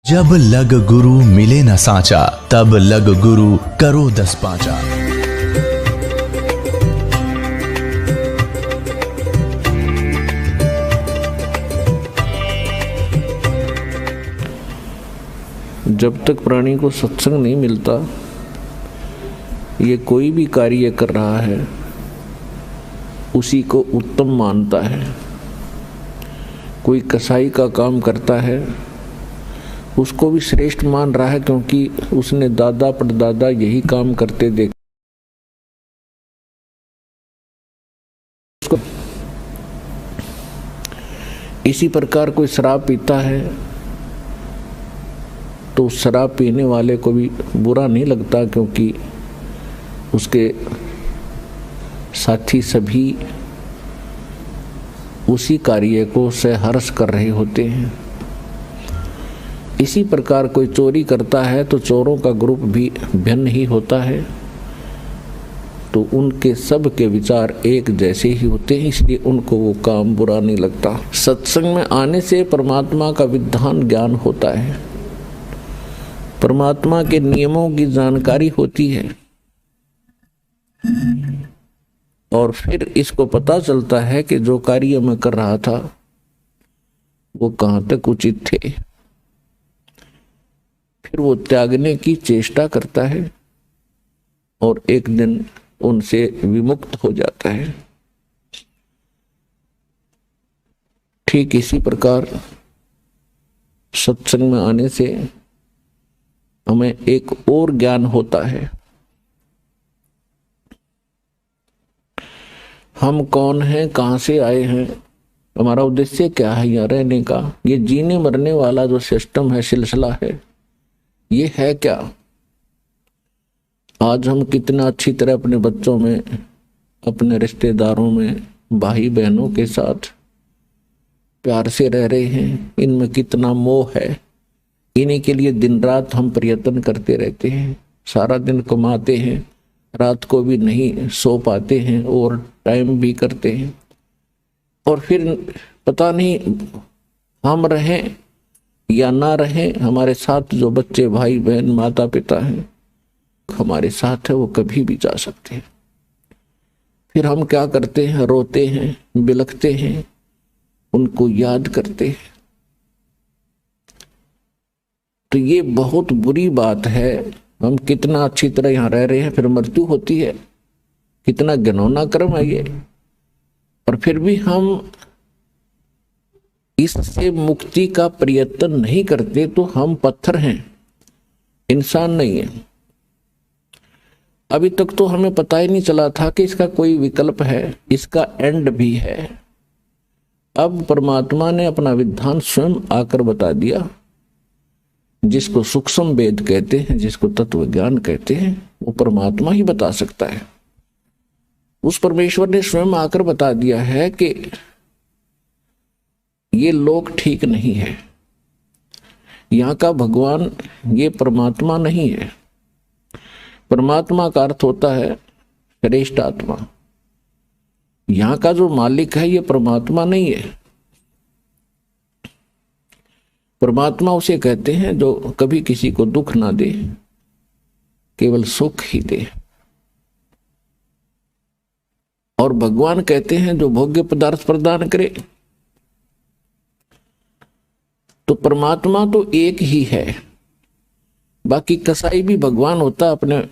जब लग गुरु मिले न साचा, तब लग गुरु करो 10 पांचा। जब तक प्राणी को सत्संग नहीं मिलता, ये कोई भी कार्य कर रहा है उसी को उत्तम मानता है। कोई कसाई का काम करता है उसको भी श्रेष्ठ मान रहा है, क्योंकि उसने दादा परदादा यही काम करते देखे। इसी प्रकार कोई शराब पीता है तो शराब पीने वाले को भी बुरा नहीं लगता, क्योंकि उसके साथी सभी उसी कार्य को सहर्ष कर रहे होते हैं। इसी प्रकार कोई चोरी करता है तो चोरों का ग्रुप भी भिन्न ही होता है, तो उनके सब के विचार एक जैसे ही होते हैं, इसलिए उनको वो काम बुरा नहीं लगता। सत्संग में आने से परमात्मा का विधान ज्ञान होता है, परमात्मा के नियमों की जानकारी होती है, और फिर इसको पता चलता है कि जो कार्य मैं कर रहा था वो कहाँ तक उचित थे। फिर वो त्यागने की चेष्टा करता है और एक दिन उनसे विमुक्त हो जाता है। ठीक इसी प्रकार सत्संग में आने से हमें एक और ज्ञान होता है। हम कौन हैं, कहां से आए हैं, हमारा उद्देश्य क्या है यहाँ रहने का। ये जीने मरने वाला जो सिस्टम है, सिलसिला है, ये है क्या। आज हम कितना अच्छी तरह अपने बच्चों में, अपने रिश्तेदारों में, भाई बहनों के साथ प्यार से रह रहे हैं। इनमें कितना मोह है, इन्हीं के लिए दिन रात हम प्रयत्न करते रहते हैं। सारा दिन कमाते हैं, रात को भी नहीं सो पाते हैं और टाइम भी करते हैं, और फिर पता नहीं हम रहें या ना रहें, हमारे साथ जो बच्चे भाई बहन माता पिता हैं हमारे साथ है, वो कभी भी जा सकते हैं। फिर हम क्या करते हैं, रोते हैं, बिलखते हैं, उनको याद करते हैं। तो ये बहुत बुरी बात है। हम कितना अच्छी तरह यहाँ रह रहे हैं, फिर मृत्यु होती है, कितना घिनौना कर्म है ये। और फिर भी हम इससे मुक्ति का प्रयत्न नहीं करते, तो हम पत्थर हैं, इंसान नहीं है। अभी तक तो हमें पता ही नहीं चला था कि इसका कोई विकल्प है, इसका एंड भी है। अब परमात्मा ने अपना विधान स्वयं आकर बता दिया। जिसको सूक्ष्म वेद कहते हैं, जिसको तत्व ज्ञान कहते हैं, वो परमात्मा ही बता सकता है। उस परमेश्वर ने स्वयं आकर बता दिया है कि ये लोक ठीक नहीं है, यहाँ का भगवान ये परमात्मा नहीं है। परमात्मा का अर्थ होता है श्रेष्ठ आत्मा। यहाँ का जो मालिक है ये परमात्मा नहीं है। परमात्मा उसे कहते हैं जो कभी किसी को दुख ना दे, केवल सुख ही दे। और भगवान कहते हैं जो भोग्य पदार्थ प्रदान करे। तो परमात्मा तो एक ही है। बाकी कसाई भी भगवान होता, अपने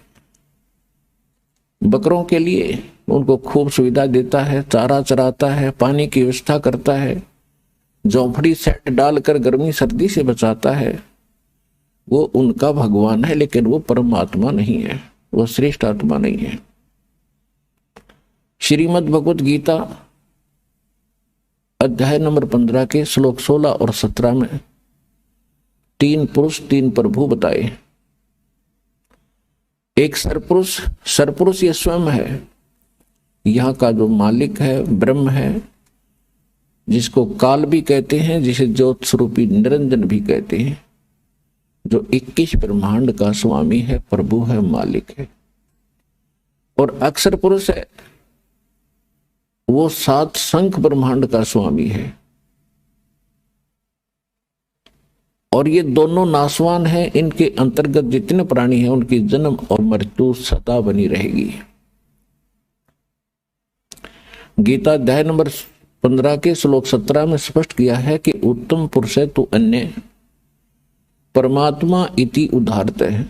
बकरों के लिए उनको खूब सुविधा देता है, चारा चराता है, पानी की व्यवस्था करता है, झोंपड़ी सेट डालकर गर्मी सर्दी से बचाता है। वो उनका भगवान है, लेकिन वो परमात्मा नहीं है, वो श्रेष्ठ आत्मा नहीं है। श्रीमद् भगवत गीता अध्याय नंबर 15 के श्लोक 16 और 17 में 3 पुरुष 3 प्रभु बताए। एक सरपुरुष, सरपुरुष ये स्वयं है, यहाँ का जो मालिक है ब्रह्म है, जिसको काल भी कहते हैं, जिसे ज्योत स्वरूपी निरंजन भी कहते हैं, जो 21 ब्रह्मांड का स्वामी है, प्रभु है, मालिक है। और अक्षर पुरुष है, वो 7 शंख ब्रह्मांड का स्वामी है। और ये दोनों नाशवान हैं। इनके अंतर्गत जितने प्राणी हैं उनकी जन्म और मृत्यु सदा बनी रहेगी। गीता अध्याय नंबर 15 के श्लोक 17 में स्पष्ट किया है कि उत्तम पुरुष है तो अन्य परमात्मा इति उदाहरत है,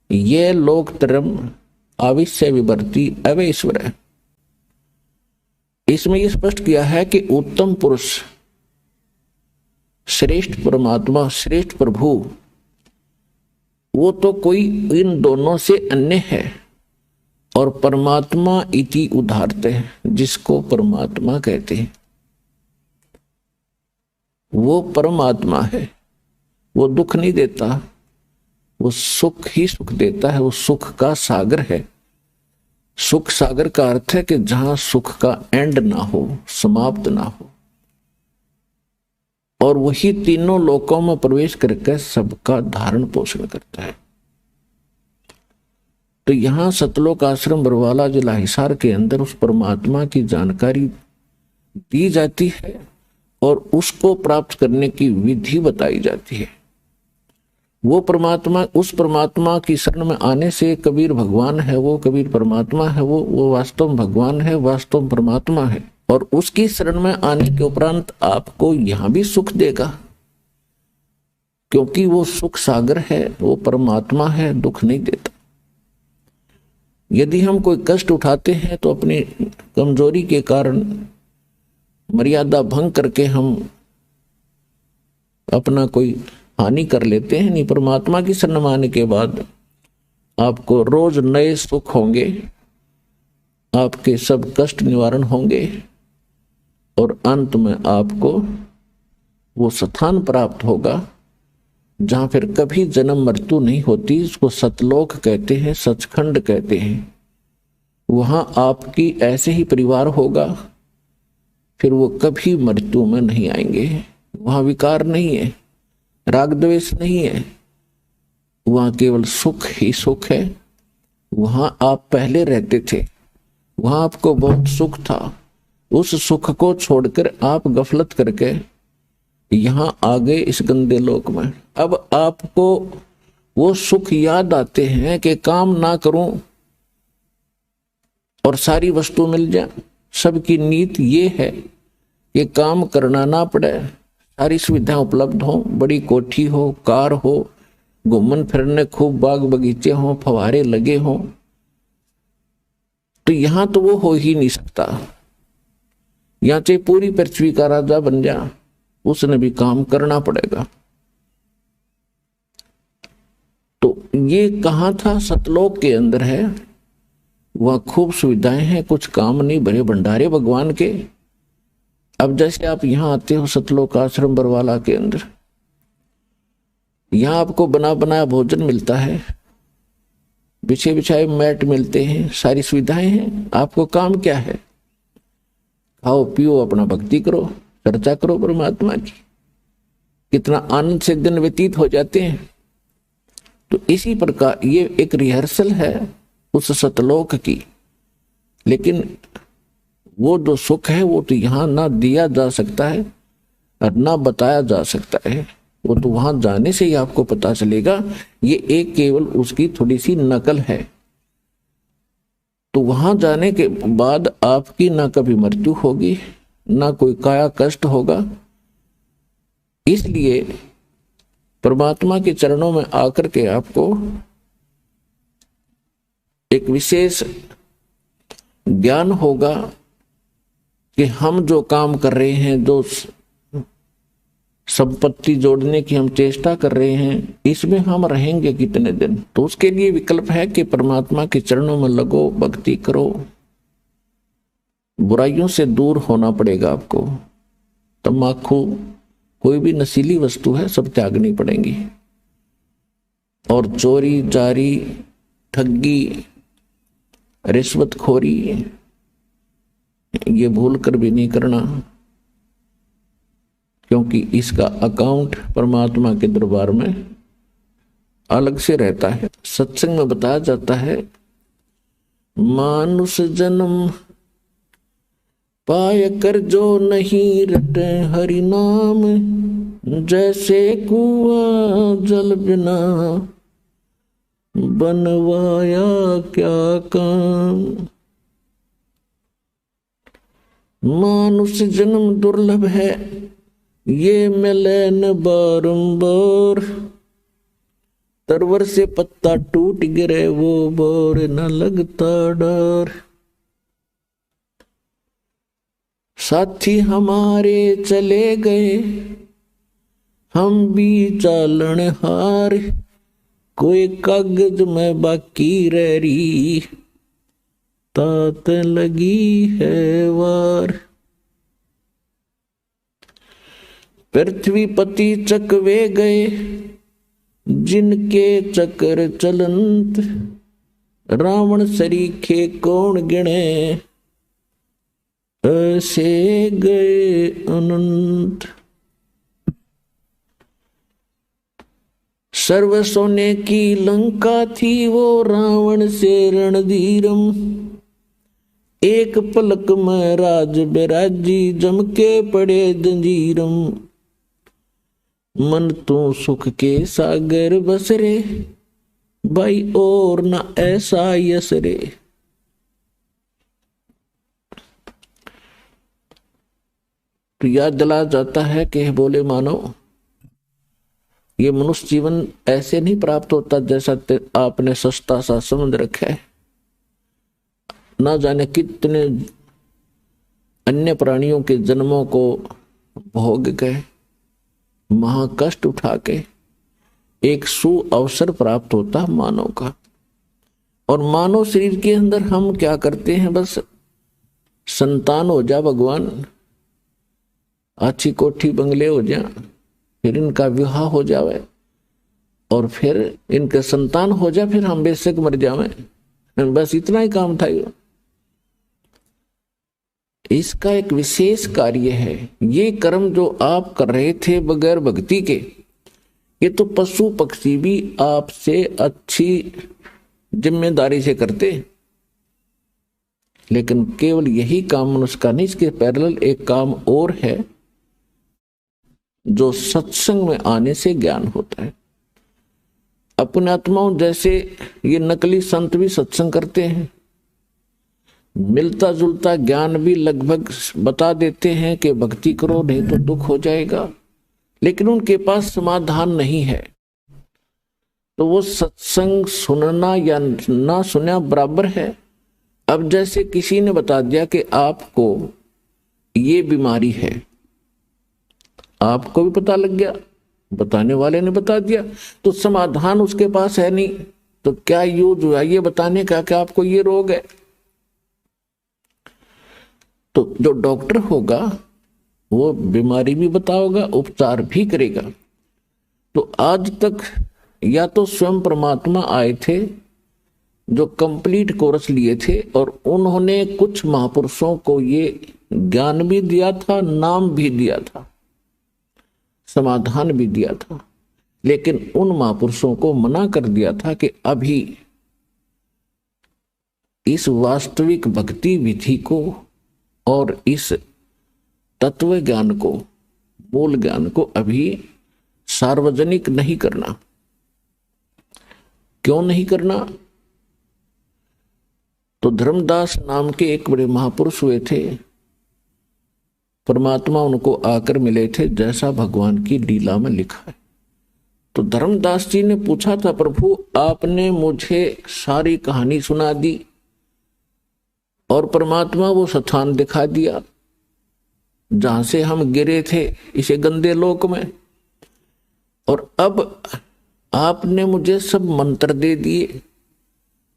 ये लोकत्रयम् आविश्य विवर्ती अवैश्वर है। इसमें यह स्पष्ट किया है कि उत्तम पुरुष, श्रेष्ठ परमात्मा, श्रेष्ठ प्रभु, वो तो कोई इन दोनों से अन्य है। और परमात्मा इति उदाहरते हैं, जिसको परमात्मा कहते हैं, वो परमात्मा है। वो दुख नहीं देता, वो सुख ही सुख देता है। वो सुख का सागर है। सुख सागर का अर्थ है कि जहां सुख का एंड ना हो, समाप्त ना हो। और वही तीनों लोकों में प्रवेश करके सबका धारण पोषण करता है। तो यहां सतलोक आश्रम बरवाला जिला हिसार के अंदर उस परमात्मा की जानकारी दी जाती है और उसको प्राप्त करने की विधि बताई जाती है। वो परमात्मा, उस परमात्मा की शरण में आने से कबीर भगवान है, वो कबीर परमात्मा है, वो वास्तव में भगवान है, वास्तव में परमात्मा है। और उसकी शरण में आने के उपरांत आपको यहां भी सुख देगा, क्योंकि वो सुख सागर है, वो परमात्मा है, दुख नहीं देता। यदि हम कोई कष्ट उठाते हैं तो अपनी कमजोरी के कारण मर्यादा भंग करके हम अपना कोई हानि कर लेते हैं। नहीं, परमात्मा की शरण में आने के बाद आपको रोज नए सुख होंगे, आपके सब कष्ट निवारण होंगे और अंत में आपको वो स्थान प्राप्त होगा जहां फिर कभी जन्म मृत्यु नहीं होती। इसको सतलोक कहते हैं, सचखंड कहते हैं। वहां आपकी ऐसे ही परिवार होगा, फिर वो कभी मृत्यु में नहीं आएंगे। वहां विकार नहीं है, राग द्वेष नहीं है, वहां केवल सुख ही सुख है। वहां आप पहले रहते थे, वहां आपको बहुत सुख था। उस सुख को छोड़कर आप गफलत करके यहां आ गए इस गंदे लोक में। अब आपको वो सुख याद आते हैं कि काम ना करूं और सारी वस्तु मिल जाए। सबकी नीत ये है कि काम करना ना पड़े, सारी सुविधाएं उपलब्ध हो, बड़ी कोठी हो, कार हो, घूमन फिरने खूब बाग बगीचे हो, फवारे लगे हो। तो यहां तो वो हो ही नहीं सकता। यहां चाहे पूरी पृथ्वी का राजा बन जा, उसने भी काम करना पड़ेगा। तो ये कहां था? सतलोक के अंदर है। वह खूब सुविधाएं हैं, कुछ काम नहीं, भरे भंडारे भगवान के। अब जैसे आप यहां आते हो सतलोक आश्रम बरवाला के अंदर, यहां आपको बना बनाया भोजन मिलता है, बिछे बिछाए मैट मिलते हैं, सारी सुविधाएं हैं। आपको काम क्या है? खाओ पियो, अपना भक्ति करो, चर्चा करो परमात्मा की। कितना आनंद से दिन व्यतीत हो जाते हैं। तो इसी प्रकार ये एक रिहर्सल है उस सतलोक की। लेकिन वो जो सुख है वो तो यहां ना दिया जा सकता है और ना बताया जा सकता है। वो तो वहां जाने से ही आपको पता चलेगा। ये एक केवल उसकी थोड़ी सी नकल है। तो वहां जाने के बाद आपकी ना कभी मृत्यु होगी, ना कोई काया कष्ट होगा। इसलिए परमात्मा के चरणों में आकर के आपको एक विशेष ज्ञान होगा कि हम जो काम कर रहे हैं, जो संपत्ति जोड़ने की हम चेष्टा कर रहे हैं, इसमें हम रहेंगे कितने दिन। तो उसके लिए विकल्प है कि परमात्मा के चरणों में लगो, भक्ति करो। बुराइयों से दूर होना पड़ेगा आपको। तम्बाकू, कोई भी नशीली वस्तु है, सब त्यागनी पड़ेंगी। और चोरी जारी, ठगी, रिश्वतखोरी, ये भूल कर भी नहीं करना, क्योंकि इसका अकाउंट परमात्मा के दरबार में अलग से रहता है। सत्संग में बताया जाता है, मानुष जन्म पाय कर जो नहीं रटे हरि नाम, जैसे कुआं जल बिना बनवाया क्या काम। मानुष जन्म दुर्लभ है, ये मिले न बारंबार। तरवर से पत्ता टूट गिरे वो बोर न लगता डर। साथी हमारे चले गए, हम भी चालन हार। कोई कागज में बाकी रह रही, तात लगी है वार। पृथ्वी पति चकवे गए, जिनके चक्र चलंत। रावण सरीखे कौन गिने, ऐसे गए अनंत। सर्व सोने की लंका थी वो रावण से रणधीरम। एक पलक में राज बिराजी, जम के पड़े जंजीरम। मन तो सुख के सागर बसरे, भाई और न ऐसा यसरे। तो याद दिला जाता है कि बोले मानो, ये मनुष्य जीवन ऐसे नहीं प्राप्त होता जैसा आपने सस्ता सा समझ रखा है। ना जाने कितने अन्य प्राणियों के जन्मों को भोग गए, महाकष्ट उठा के एक सु अवसर प्राप्त होता मानव का। और मानव शरीर के अंदर हम क्या करते हैं, बस संतान हो जा भगवान, अच्छी कोठी बंगले हो जा, फिर इनका विवाह हो जावे और फिर इनके संतान हो जा, फिर हम बेशक मर जावे, बस इतना ही काम था। इसका एक विशेष कार्य है। ये कर्म जो आप कर रहे थे बगैर भक्ति के, ये तो पशु पक्षी भी आपसे अच्छी जिम्मेदारी से करते। लेकिन केवल यही काम मनुष्य का नहीं, इसके पैरेलल एक काम और है जो सत्संग में आने से ज्ञान होता है। अपने आत्माओं जैसे ये नकली संत भी सत्संग करते हैं, मिलता जुलता ज्ञान भी लगभग बता देते हैं कि भक्ति करो नहीं तो दुख हो जाएगा, लेकिन उनके पास समाधान नहीं है। तो वो सत्संग सुनना या ना सुनना बराबर है। अब जैसे किसी ने बता दिया कि आपको ये बीमारी है, आपको भी पता लग गया, बताने वाले ने बता दिया, तो समाधान उसके पास है नहीं, तो क्या यूज हुआ ये बताने का कि आपको ये रोग है। तो जो डॉक्टर होगा वो बीमारी भी बताओगा, उपचार भी करेगा। तो आज तक या तो स्वयं परमात्मा आए थे जो कंप्लीट कोर्स लिए थे, और उन्होंने कुछ महापुरुषों को ये ज्ञान भी दिया था, नाम भी दिया था, समाधान भी दिया था, लेकिन उन महापुरुषों को मना कर दिया था कि अभी इस वास्तविक भक्ति विधि को और इस तत्व ज्ञान को, मूल ज्ञान को अभी सार्वजनिक नहीं करना। क्यों नहीं करना? तो धर्मदास नाम के एक बड़े महापुरुष हुए थे, परमात्मा उनको आकर मिले थे जैसा भगवान की लीला में लिखा है। तो धर्मदास जी ने पूछा था, प्रभु आपने मुझे सारी कहानी सुना दी और परमात्मा वो स्थान दिखा दिया जहां से हम गिरे थे इसे गंदे लोक में, और अब आपने मुझे सब मंत्र दे दिए,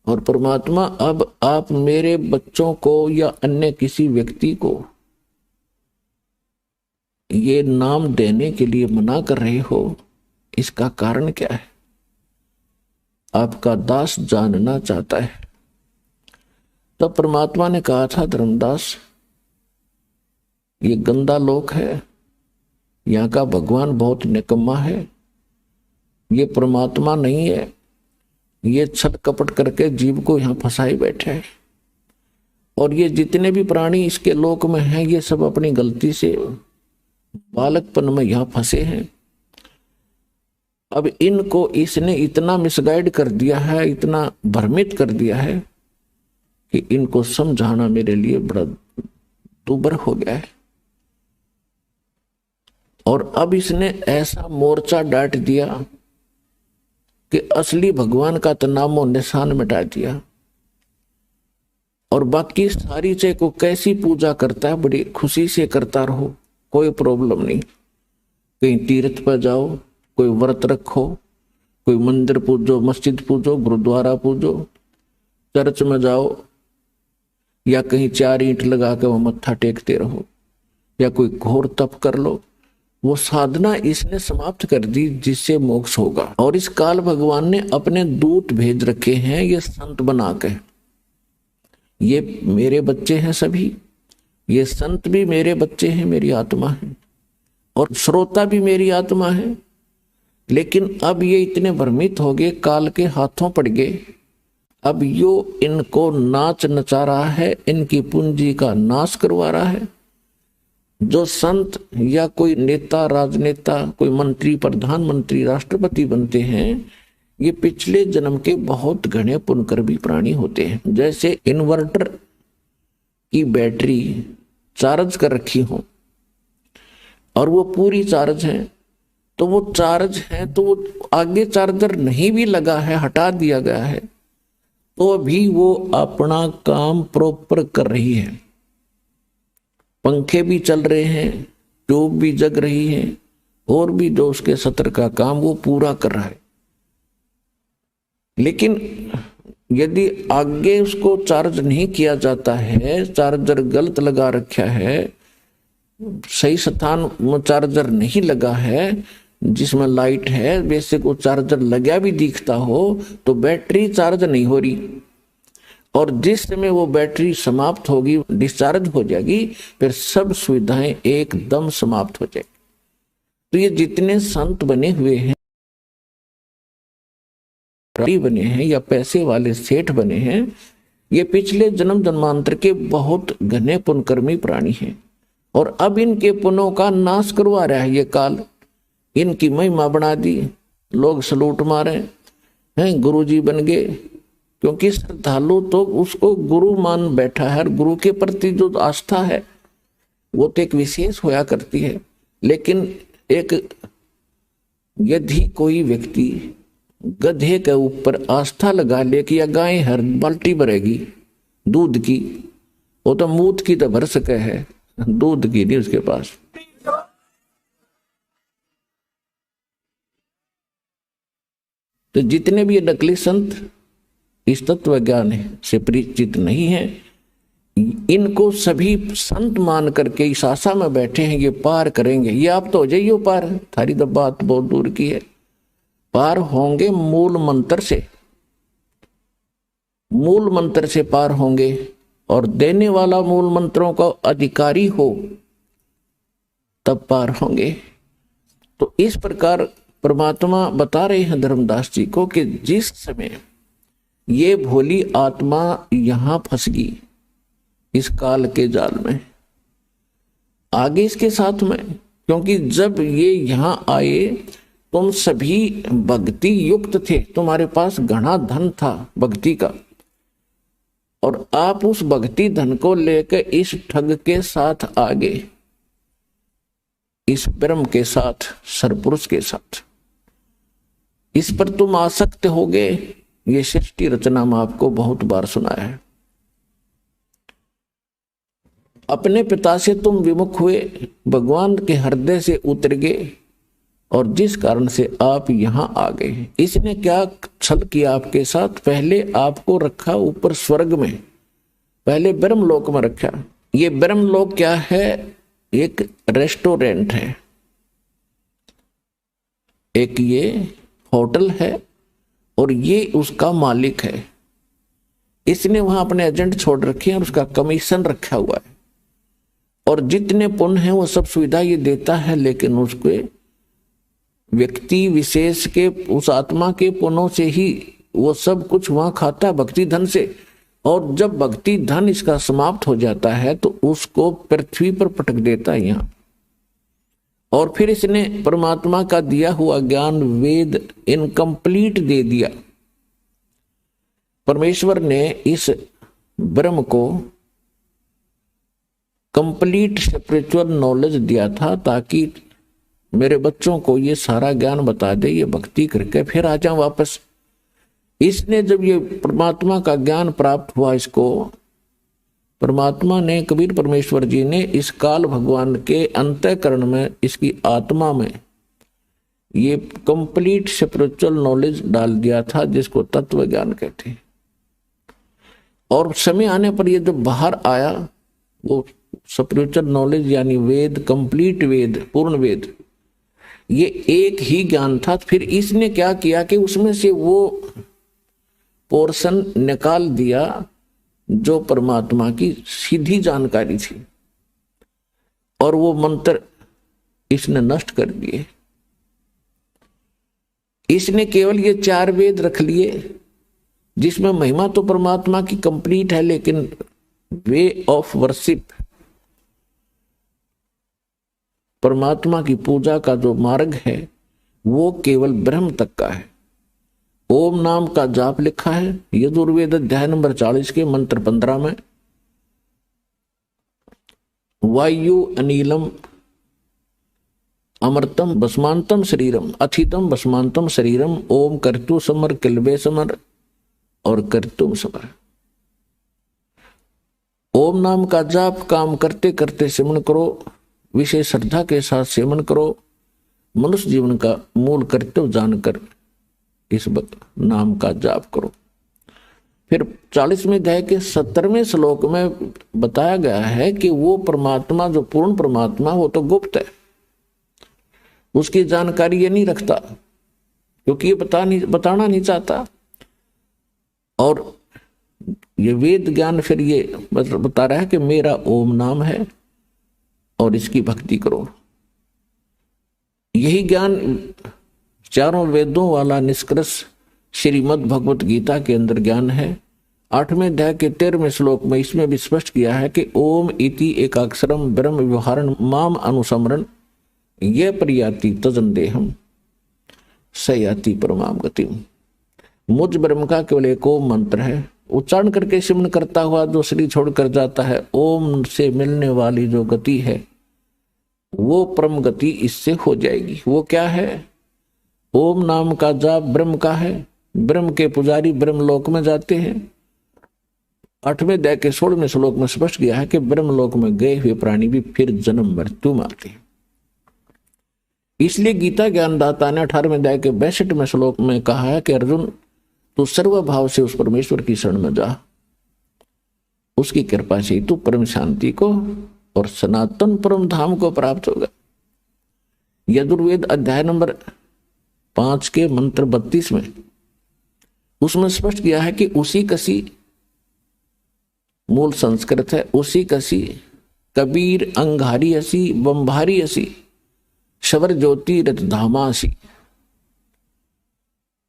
और परमात्मा अब आप मेरे बच्चों को या अन्य किसी व्यक्ति को ये नाम देने के लिए मना कर रहे हो, इसका कारण क्या है? आपका दास जानना चाहता है। तब परमात्मा ने कहा था, धर्मदास ये गंदा लोक है, यहाँ का भगवान बहुत निकम्मा है, ये परमात्मा नहीं है, ये छल कपट करके जीव को यहाँ फंसाई बैठे है। और ये जितने भी प्राणी इसके लोक में हैं ये सब अपनी गलती से बालकपन में यहां फंसे हैं। अब इनको इसने इतना मिसगाइड कर दिया है, इतना भ्रमित कर दिया है कि इनको समझाना मेरे लिए बड़ा दूभर हो गया है। और अब इसने ऐसा मोर्चा डांट दिया कि असली भगवान का तो नामो निशान मिटा दिया। और बाकी सारी चाहे को कैसी पूजा करता है बड़ी खुशी से करता रहो, कोई प्रॉब्लम नहीं। कहीं तीर्थ पर जाओ, कोई व्रत रखो, कोई मंदिर पूजो, मस्जिद पूजो, गुरुद्वारा पूजो, चर्च में जाओ, या कहीं 4 ईंट लगा के वो मत्था टेकते रहो, या कोई घोर तप कर लो। वो साधना इसने समाप्त कर दी जिससे मोक्ष होगा। और इस काल भगवान ने अपने दूत भेज रखे हैं ये संत बना के। ये मेरे बच्चे हैं सभी, ये संत भी मेरे बच्चे हैं, मेरी आत्मा है, और श्रोता भी मेरी आत्मा है। लेकिन अब ये इतने भ्रमित हो गए, काल के हाथों पड़ गए। अब यो इनको नाच नचा रहा है, इनकी पूंजी का नाश करवा रहा है। जो संत या कोई नेता, राजनेता, कोई मंत्री, प्रधानमंत्री, राष्ट्रपति बनते हैं, ये पिछले जन्म के बहुत घने पुण्यकर्मी प्राणी होते हैं। जैसे इन्वर्टर की बैटरी चार्ज कर रखी हो और वो पूरी चार्ज है, तो वो चार्ज है, तो वो आगे चार्जर नहीं भी लगा है, हटा दिया गया है, तो भी वो अपना काम प्रॉपर कर रही है। पंखे भी चल रहे हैं, ट्यूब भी जग रही है, और भी जो उसके सत्र का काम वो पूरा कर रहा है। लेकिन यदि आगे उसको चार्ज नहीं किया जाता है, चार्जर गलत लगा रखा है, सही स्थान में चार्जर नहीं लगा है, जिसमें लाइट है, वैसे को चार्जर लगा भी दिखता हो, तो बैटरी चार्ज नहीं हो रही। और जिस समय वो बैटरी समाप्त होगी, डिस्चार्ज हो जाएगी, फिर सब सुविधाएं एकदम समाप्त हो जाएगी। तो ये जितने संत बने हुए हैं, बने हैं या पैसे वाले सेठ बने हैं, ये पिछले जन्म जन्मांतर के बहुत घने पुण्यकर्मी प्राणी हैं। और अब इनके पुण्यों का नाश करवा रहा है ये काल। इनकी महिमा बना दी, लोग सलूट मारे हैं, गुरुजी बन गए, क्योंकि श्रद्धालु तो उसको गुरु मान बैठा है। गुरु के प्रति जो आस्था है वो तो एक विशेष होया करती है। लेकिन एक यदि कोई व्यक्ति गधे के ऊपर आस्था लगा ले कि या गाय हर बाल्टी भरेगी दूध की, वो तो मूत की तो भर सके है, दूध की नहीं उसके पास। तो जितने भी ये नकली संत इस तत्व ज्ञान से परिचित नहीं है, इनको सभी संत मान करके इस आशा में बैठे हैं ये पार करेंगे। ये आप तो हो जाइए पार, थारी तो बात बहुत दूर की है। पार होंगे मूल मंत्र से, मूल मंत्र से पार होंगे, और देने वाला मूल मंत्रों का अधिकारी हो तब पार होंगे। तो इस प्रकार परमात्मा बता रहे हैं धर्मदास जी को कि जिस समय ये भोली आत्मा यहां फंस गई इस काल के जाल में, आगे इसके साथ में, क्योंकि जब ये यहां आए तुम सभी भक्ति युक्त थे, तुम्हारे पास घना धन था भक्ति का, और आप उस भक्ति धन को लेकर इस ठग के साथ आगे, इस ब्रह्म के साथ, सरपुरुष के साथ, इस पर तुम आसक्त हो गए। ये सृष्टि रचना में आपको बहुत बार सुनाया है। अपने पिता से तुम विमुख हुए, भगवान के हृदय से उतर गए, और जिस कारण से आप यहां आ गए। इसने क्या छल किया आपके साथ? पहले आपको रखा ऊपर स्वर्ग में, पहले ब्रह्मलोक में रखा। ये ब्रह्मलोक क्या है? एक रेस्टोरेंट है, एक ये होटल है, और ये उसका मालिक है। इसने वहां अपने एजेंट छोड़ रखे हैं और उसका कमीशन रखा हुआ है, और जितने पुण्य हैं वो सब सुविधा ये देता है। लेकिन उसके व्यक्ति विशेष के, उस आत्मा के पुण्यों से ही वो सब कुछ वहां खाता, भक्ति धन से, और जब भक्ति धन इसका समाप्त हो जाता है तो उसको पृथ्वी पर पटक देता है यहां। और फिर इसने परमात्मा का दिया हुआ ज्ञान वेद इनकम्प्लीट दे दिया। परमेश्वर ने इस ब्रह्म को कंप्लीट स्पिरिचुअल नॉलेज दिया था ताकि मेरे बच्चों को ये सारा ज्ञान बता दे, ये भक्ति करके फिर आ जाए वापस। इसने जब ये परमात्मा का ज्ञान प्राप्त हुआ, इसको परमात्मा ने, कबीर परमेश्वर जी ने इस काल भगवान के अंतःकरण में, इसकी आत्मा में ये कंप्लीट स्पिरिचुअल नॉलेज डाल दिया था जिसको तत्व ज्ञान कहते हैं। और समय आने पर ये जब बाहर आया वो स्पिरिचुअल नॉलेज यानी वेद, कंप्लीट वेद, पूर्ण वेद, ये एक ही ज्ञान था। फिर इसने क्या किया कि उसमें से वो पोर्शन निकाल दिया जो परमात्मा की सीधी जानकारी थी, और वो मंत्र इसने नष्ट कर दिए। इसने केवल ये 4 वेद रख लिए जिसमें महिमा तो परमात्मा की कंप्लीट है, लेकिन वे ऑफ वर्शिप, परमात्मा की पूजा का जो मार्ग है वो केवल ब्रह्म तक का है। ओम नाम का जाप लिखा है यजुर्वेद अध्याय नंबर 40 के मंत्र 15 में। वायु अनिलम अमृतम भस्मांतम शरीरम अथितम भस्मांतम शरीरम ओम कर्तु समर किलबे समर और कर्तुम समर। ओम नाम का जाप काम करते करते सेवन करो, विशेष श्रद्धा के साथ सेवन करो, मनुष्य जीवन का मूल कर्तव्य जानकर इस नाम का जाप करो। फिर 40वें अध्याय के 17वें श्लोक में बताया गया है कि वो परमात्मा जो पूर्ण परमात्मा वो तो गुप्त है, उसकी जानकारी ये नहीं रखता क्योंकि ये बताना नहीं चाहता। और ये वेद ज्ञान फिर ये बता रहा है कि मेरा ओम नाम है और इसकी भक्ति करो। यही ज्ञान चारों वेदों वाला निष्कर्ष श्रीमद् भगवत गीता के अंदर ज्ञान है। 8वें अध्याय के 13वें श्लोक में इसमें भी स्पष्ट किया है कि ओम इति एकाक्षरम ब्रह्म व्यवहारण माम अनुसमरण ये प्रयाति तजन देहम सयाति परमाम गतिम। मुझ ब्रह्म का केवल एक ओम मंत्र है, उच्चारण करके सिमरन करता हुआ जो शरीर छोड़कर जाता है, ओम से मिलने वाली जो गति है वो परम गति इससे हो जाएगी। वो क्या है? ओम नाम का जाप ब्रह्म का है, ब्रह्म के पुजारी ब्रह्मलोक में जाते हैं। 8वें अध्याय के 16वें श्लोक में स्पष्ट किया है कि ब्रह्मलोक में गए हुए प्राणी भी फिर जन्म मृत्यु मारते हैं। इसलिए गीता ज्ञानदाता ने 18वें अध्याय के 62वें श्लोक में कहा है कि अर्जुन तू सर्वभाव से उस परमेश्वर की शरण में जा, उसकी कृपा से तू परम शांति को और सनातन परम धाम को प्राप्त होगा। यजुर्वेद अध्याय नंबर 5 के मंत्र 32 में उसमें स्पष्ट किया है कि उसी कसी मूल संस्कृत है, उसी कसी कबीर अंगारी असी बंभारी असी शवर ज्योति रतधामासी।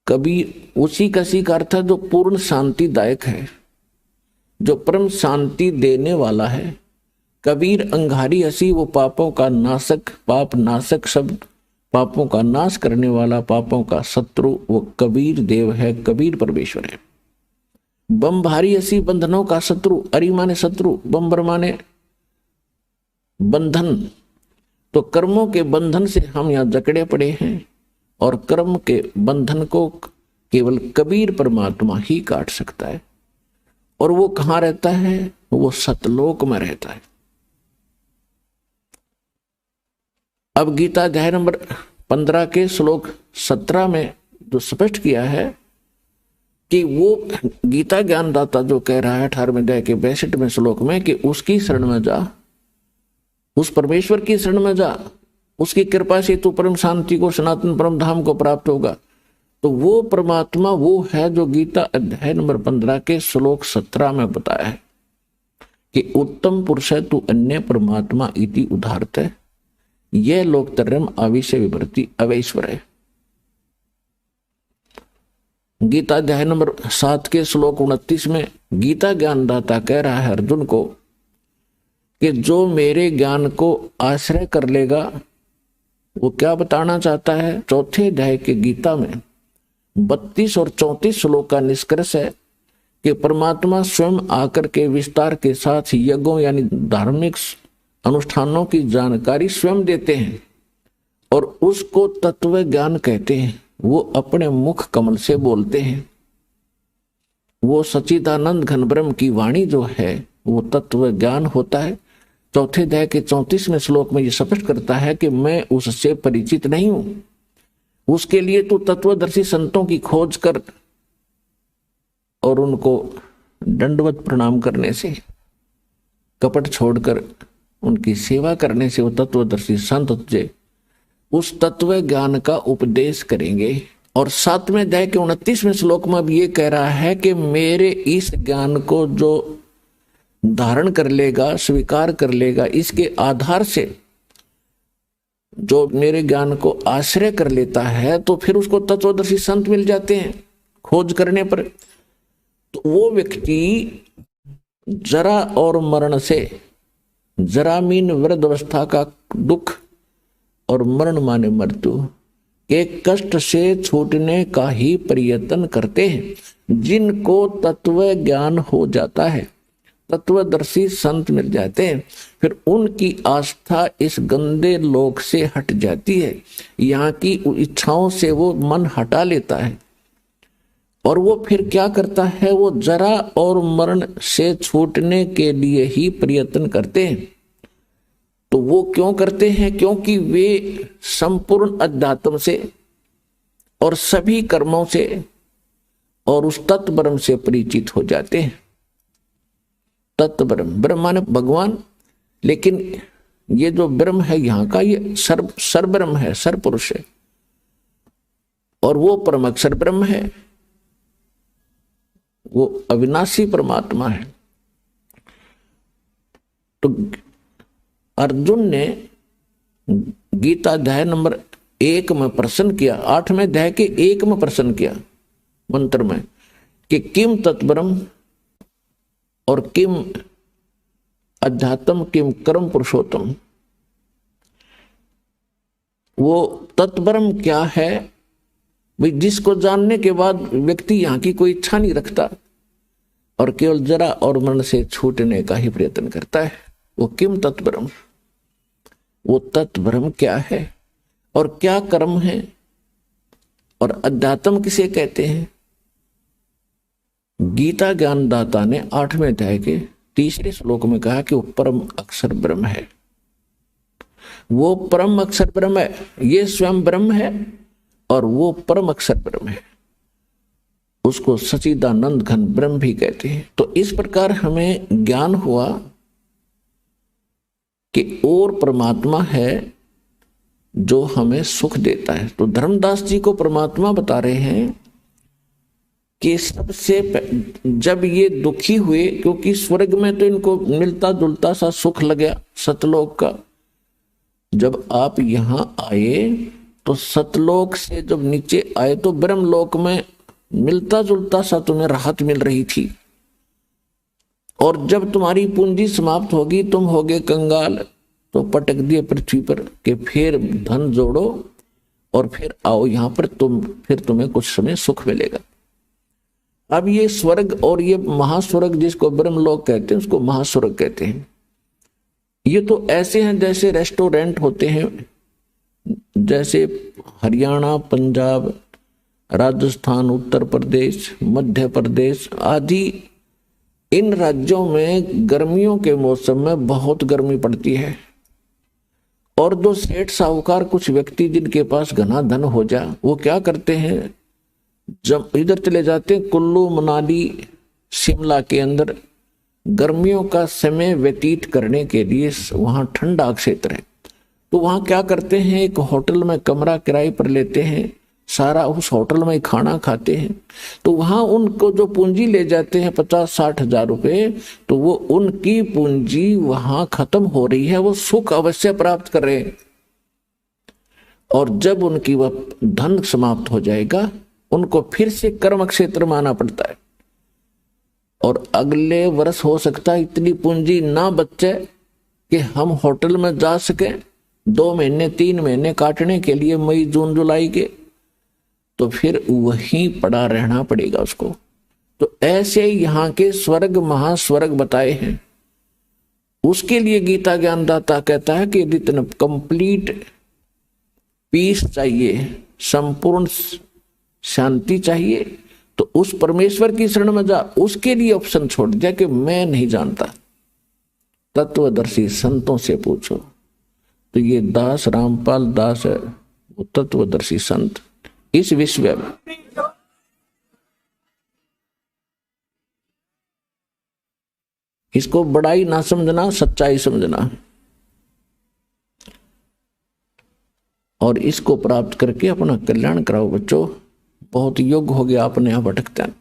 कबीर उसी कसी का अर्थ है जो पूर्ण शांतिदायक है, जो परम शांति देने वाला है। कबीर अंगारी असी वो पापों का नाशक, पाप नाशक शब्द पापों का नाश करने वाला, पापों का शत्रु वो कबीर देव है, कबीर परमेश्वर है। बंभारी असी बंधनों का शत्रु, अरी माने शत्रु, बंबर माने बंधन। तो कर्मों के बंधन से हम यहाँ जकड़े पड़े हैं और कर्म के बंधन को केवल कबीर परमात्मा ही काट सकता है। और वो कहाँ रहता है? वो सतलोक में रहता है। अब गीता अध्याय नंबर 15 के श्लोक 17 में जो स्पष्ट किया है कि वो गीता ज्ञानदाता जो कह रहा है 18वें अध्याय के 62वें श्लोक में कि उसकी शरण में जा, उस परमेश्वर की शरण में जा, उसकी कृपा से तू परम शांति को, सनातन परम धाम को प्राप्त होगा। तो वो परमात्मा वो है जो गीता अध्याय नंबर 15 के श्लोक 17 में बताया है कि उत्तम पुरुष है तू अन्य परमात्मा इति उदाहरत है, यह लोकतरम आविष्य विभृति अवैश्वर है। गीता अध्याय नंबर 7 के श्लोक 29 में गीता ज्ञानदाता कह रहा है अर्जुन को कि जो मेरे ज्ञान को आश्रय कर लेगा, वो क्या बताना चाहता है। चौथे अध्याय के गीता में 32 और 34 श्लोक का निष्कर्ष है कि परमात्मा स्वयं आकर के विस्तार के साथ यज्ञों यानी धार्मिक अनुष्ठानों की जानकारी स्वयं देते हैं और उसको तत्व ज्ञान कहते हैं। वो अपने मुख कमल से बोलते हैं। वो सच्चिदानंद घन ब्रह्म की वाणी जो है वो तत्व ज्ञान होता है। चौथे अध्याय के 34वें श्लोक में ये स्पष्ट करता है कि मैं उससे परिचित नहीं हूं, उसके लिए तू तत्वदर्शी संतों की खोज कर और उनको दंडवत प्रणाम करने से, कपट छोड़कर उनकी सेवा करने से वो तत्वदर्शी संत तुझे उस तत्व ज्ञान का उपदेश करेंगे। और 7वें अध्याय के 29वें श्लोक में अब ये कह रहा है कि मेरे इस ज्ञान को जो धारण कर लेगा, स्वीकार कर लेगा, इसके आधार से जो मेरे ज्ञान को आश्रय कर लेता है तो फिर उसको तत्वदर्शी संत मिल जाते हैं खोज करने पर। तो वो व्यक्ति जरा और मरण से, जरामीन वृद्ध अवस्था का दुख और मरण माने मृत्यु के कष्ट से छूटने का ही प्रयत्न करते हैं। जिनको तत्व ज्ञान हो जाता है, तत्वदर्शी संत मिल जाते हैं, फिर उनकी आस्था इस गंदे लोक से हट जाती है। यहाँ की इच्छाओं से वो मन हटा लेता है और वो फिर क्या करता है, वो जरा और मरण से छूटने के लिए ही प्रयत्न करते हैं। तो वो क्यों करते हैं? क्योंकि वे संपूर्ण अध्यात्म से और सभी कर्मों से और उस तत्व ब्रह्म से परिचित हो जाते हैं। तत्व ब्रह्म, ब्रह्म माने भगवान, लेकिन ये जो ब्रह्म है यहाँ का ये सर्वब्रह्म है, सर्वपुरुष है और वो परम अक्षर ब्रह्म है, वो अविनाशी परमात्मा है। तो अर्जुन ने गीता अध्याय नंबर 1 में प्रश्न किया, 8वें अध्याय के 1 में प्रश्न किया मंत्र में कि किम तत्ब्रह्म और किम अध्यात्म किम कर्म पुरुषोत्तम। वो तत्ब्रह्म क्या है भाई, जिसको जानने के बाद व्यक्ति यहाँ की कोई इच्छा नहीं रखता और केवल जरा और मरण से छूटने का ही प्रयत्न करता है। वो किम तत्ब्रह्म, वो तत्ब्रह्म क्या है और क्या कर्म है और अध्यात्म किसे कहते हैं। गीता ज्ञानदाता ने 8वें अध्याय के 3 श्लोक में कहा कि वो परम अक्षर ब्रह्म है। वो परम अक्षर ब्रह्म है, ये स्वयं ब्रह्म है और वो परम अक्षर ब्रह्म है, उसको सच्चिदानंद घन ब्रह्म भी कहते हैं। तो इस प्रकार हमें ज्ञान हुआ कि और परमात्मा है जो हमें सुख देता है। तो धर्मदास जी को परमात्मा बता रहे हैं कि सबसे जब ये दुखी हुए, क्योंकि स्वर्ग में तो इनको मिलता जुलता सा सुख लगा सतलोक का, जब आप यहां आए तो सतलोक से जब नीचे आए तो ब्रह्मलोक में मिलता जुलता सा तुम्हें राहत मिल रही थी। और जब तुम्हारी पूंजी समाप्त होगी, तुम होगे कंगाल, तो पटक दिए पृथ्वी पर कि फिर धन जोड़ो और फिर आओ यहां पर, फिर तुम्हें कुछ समय सुख मिलेगा। अब ये स्वर्ग और ये महास्वर्ग जिसको ब्रह्मलोक कहते हैं उसको महास्वर्ग कहते हैं। ये तो ऐसे हैं जैसे रेस्टोरेंट होते हैं, जैसे हरियाणा, पंजाब, राजस्थान, उत्तर प्रदेश, मध्य प्रदेश आदि इन राज्यों में गर्मियों के मौसम में बहुत गर्मी पड़ती है और जो सेठ साहूकार कुछ व्यक्ति जिनके पास घना धन हो जा, वो क्या करते हैं, जब इधर चले जाते हैं कुल्लू, मनाली, शिमला के अंदर गर्मियों का समय व्यतीत करने के लिए, वहां ठंडा क्षेत्र है, तो वहां क्या करते हैं, एक होटल में कमरा किराए पर लेते हैं, सारा उस होटल में खाना खाते हैं। तो वहां उनको जो पूंजी ले जाते हैं 50-60 हजार रुपए, तो वो उनकी पूंजी वहां खत्म हो रही है, वो सुख अवश्य प्राप्त कर रहे हैं। और जब उनकी वह धन समाप्त हो जाएगा उनको फिर से कर्म क्षेत्र में आना पड़ता है। और अगले वर्ष हो सकता है इतनी पूंजी ना बचे कि हम होटल में जा सके 2 महीने 3 महीने काटने के लिए, मई जून जुलाई के, तो फिर वहीं पड़ा रहना पड़ेगा उसको। तो ऐसे यहाँ के स्वर्ग महास्वर्ग बताए हैं। उसके लिए गीता ज्ञानदाता कहता है कि यदि तुम्हें कंप्लीट पीस चाहिए, संपूर्ण शांति चाहिए, तो उस परमेश्वर की शरण में जा। उसके लिए ऑप्शन छोड़ दिया कि मैं नहीं जानता, तत्वदर्शी संतों से पूछो। तो ये दास रामपाल दास है, वो तत्वदर्शी संत इस विश्व में। इसको बड़ाई ना समझना, सच्चाई समझना, और इसको प्राप्त करके अपना कल्याण कराओ बच्चों। बहुत योग्य हो गया, अपने यहाँ भटकते हैं।